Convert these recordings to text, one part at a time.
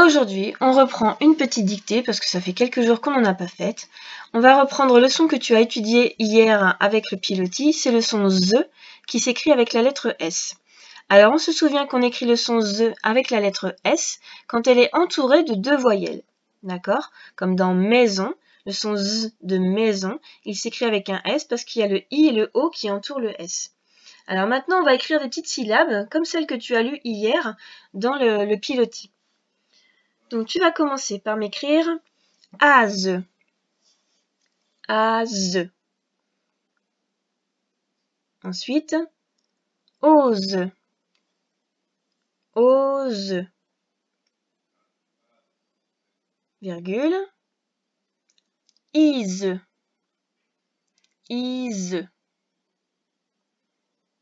Aujourd'hui, on reprend une petite dictée parce que ça fait quelques jours qu'on n'en a pas faite. On va reprendre le son que tu as étudié hier avec le pilotis, c'est le son ZE qui s'écrit avec la lettre S. Alors on se souvient qu'on écrit le son ZE avec la lettre S quand elle est entourée de deux voyelles. D'accord? Comme dans maison, le son Z de maison, il s'écrit avec un S parce qu'il y a le I et le O qui entourent le S. Alors maintenant, on va écrire des petites syllabes comme celles que tu as lues hier dans le pilotis. Donc tu vas commencer par m'écrire az, az. Ensuite, ose, ose, virgule, is, is,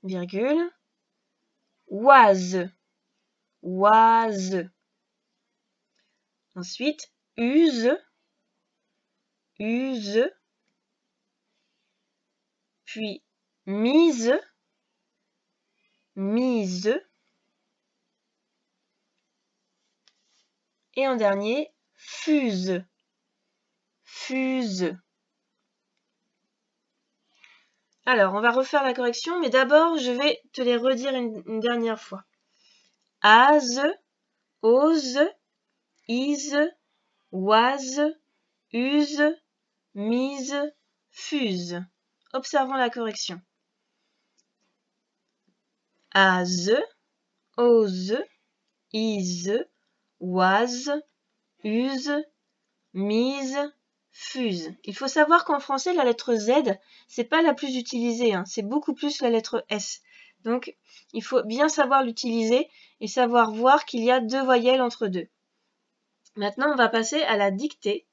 virgule, was, was. Ensuite, use, use, puis mise, mise, et en dernier, fuse, fuse. Alors, on va refaire la correction, mais d'abord, je vais te les redire une dernière fois. Az, ose, is, was, use, mise, fuse. Observons la correction. Az, ose, is, was, use, mise, fuse. Il faut savoir qu'en français, la lettre Z, c'est pas la plus utilisée, c'est beaucoup plus la lettre S. Donc, il faut bien savoir l'utiliser et savoir voir qu'il y a deux voyelles entre deux. Maintenant, on va passer à la dictée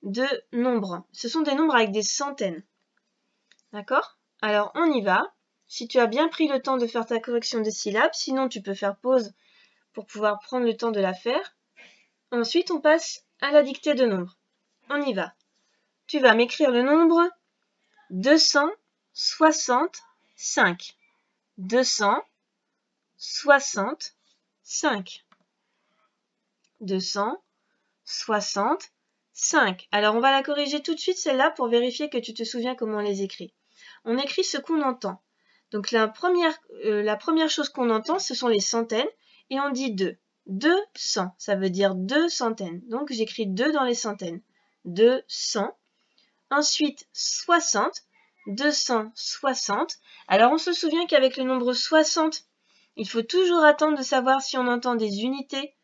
de nombres. Ce sont des nombres avec des centaines. D'accord? Alors, on y va. Si tu as bien pris le temps de faire ta correction des syllabes, sinon tu peux faire pause pour pouvoir prendre le temps de la faire. Ensuite, on passe à la dictée de nombres. On y va. Tu vas m'écrire le nombre 265. 265. 265. Alors, on va la corriger tout de suite, celle-là, pour vérifier que tu te souviens comment on les écrit. On écrit ce qu'on entend. Donc, la première chose qu'on entend, ce sont les centaines, et on dit 2. 200, ça veut dire 2 centaines. Donc, j'écris 2 dans les centaines. 200. Ensuite, 60. 260. Alors, on se souvient qu'avec le nombre 60, il faut toujours attendre de savoir si on entend des unités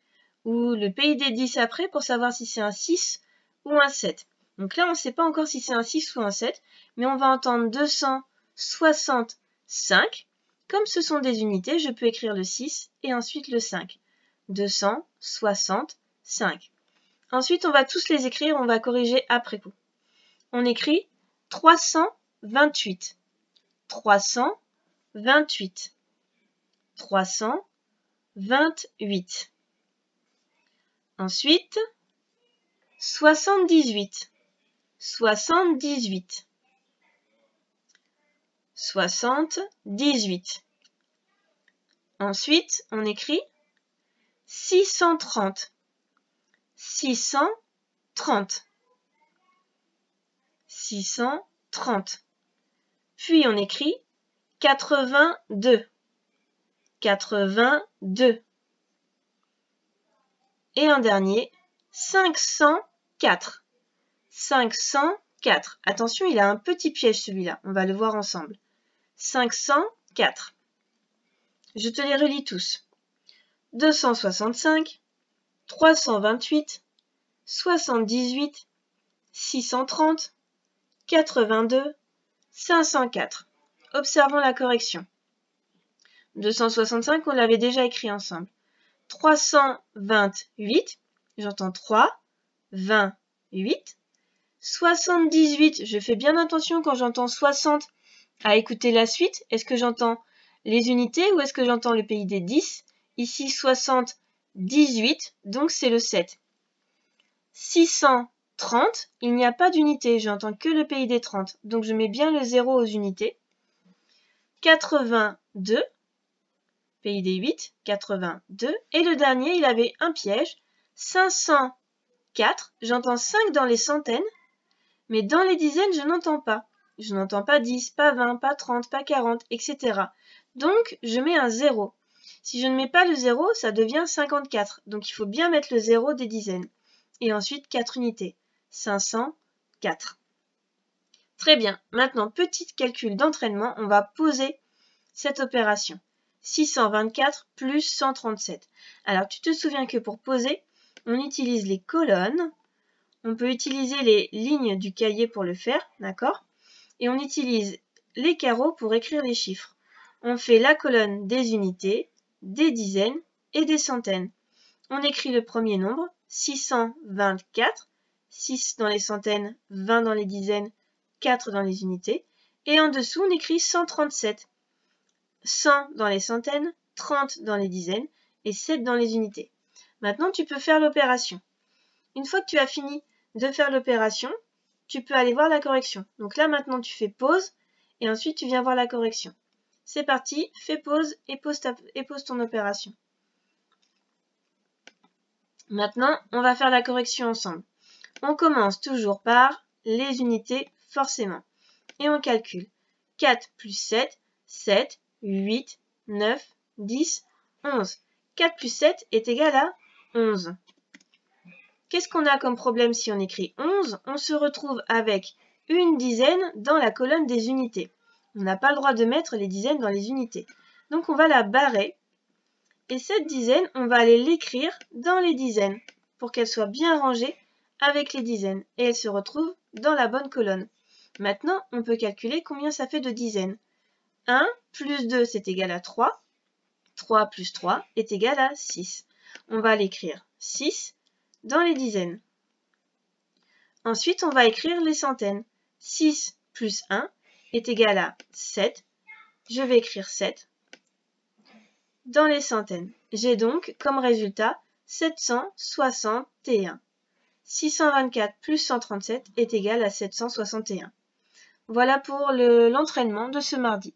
ou le pays des 10 après pour savoir si c'est un 6 ou un 7. Donc là, on ne sait pas encore si c'est un 6 ou un 7, mais on va entendre 265. Comme ce sont des unités, je peux écrire le 6 et ensuite le 5. 265. Ensuite, on va tous les écrire, on va corriger après coup. On écrit 328. 328. 328. Ensuite, 78. 78. 78. Ensuite, on écrit 630. 630. 630. Puis on écrit 82. 82. Et un dernier, 504. 504. Attention, il a un petit piège celui-là. On va le voir ensemble. 504. Je te les relis tous. 265, 328, 78, 630, 82, 504. Observons la correction. 265, on l'avait déjà écrit ensemble. 328, j'entends 3, 28. 78, je fais bien attention quand j'entends 60 à écouter la suite. Est-ce que j'entends les unités ou est-ce que j'entends le pays des 10? Ici 60, 18, donc c'est le 7. 630, il n'y a pas d'unité, j'entends que le pays des 30, donc je mets bien le 0 aux unités. 82, pays des 8, 82, et le dernier, il avait un piège, 504, j'entends 5 dans les centaines, mais dans les dizaines, je n'entends pas. Je n'entends pas 10, pas 20, pas 30, pas 40, etc. Donc, je mets un 0. Si je ne mets pas le 0, ça devient 54. Donc, il faut bien mettre le 0 des dizaines. Et ensuite, 4 unités. 504. Très bien. Maintenant, petit calcul d'entraînement, on va poser cette opération. 624 plus 137. Alors, tu te souviens que pour poser, on utilise les colonnes. On peut utiliser les lignes du cahier pour le faire, d'accord? Et on utilise les carreaux pour écrire les chiffres. On fait la colonne des unités, des dizaines et des centaines. On écrit le premier nombre, 624, 6 dans les centaines, 20 dans les dizaines, 4 dans les unités. Et en dessous, on écrit 137. 100 dans les centaines, 30 dans les dizaines et 7 dans les unités. Maintenant, tu peux faire l'opération. Une fois que tu as fini de faire l'opération, tu peux aller voir la correction. Donc là, maintenant, tu fais pause et ensuite, tu viens voir la correction. C'est parti, fais pause et pose ton opération. Maintenant, on va faire la correction ensemble. On commence toujours par les unités, forcément. Et on calcule. 4 plus 7, 7, 8, 9, 10, 11. 4 plus 7 est égal à 11. Qu'est-ce qu'on a comme problème si on écrit 11? On se retrouve avec une dizaine dans la colonne des unités. On n'a pas le droit de mettre les dizaines dans les unités. Donc on va la barrer. Et cette dizaine, on va aller l'écrire dans les dizaines pour qu'elle soit bien rangée avec les dizaines. Et elle se retrouve dans la bonne colonne. Maintenant, on peut calculer combien ça fait de dizaines. 1 plus 2, c'est égal à 3. 3 plus 3 est égal à 6. On va l'écrire 6 dans les dizaines. Ensuite, on va écrire les centaines. 6 plus 1 est égal à 7. Je vais écrire 7 dans les centaines. J'ai donc comme résultat 761. 624 plus 137 est égal à 761. Voilà pour l'entraînement de ce mardi.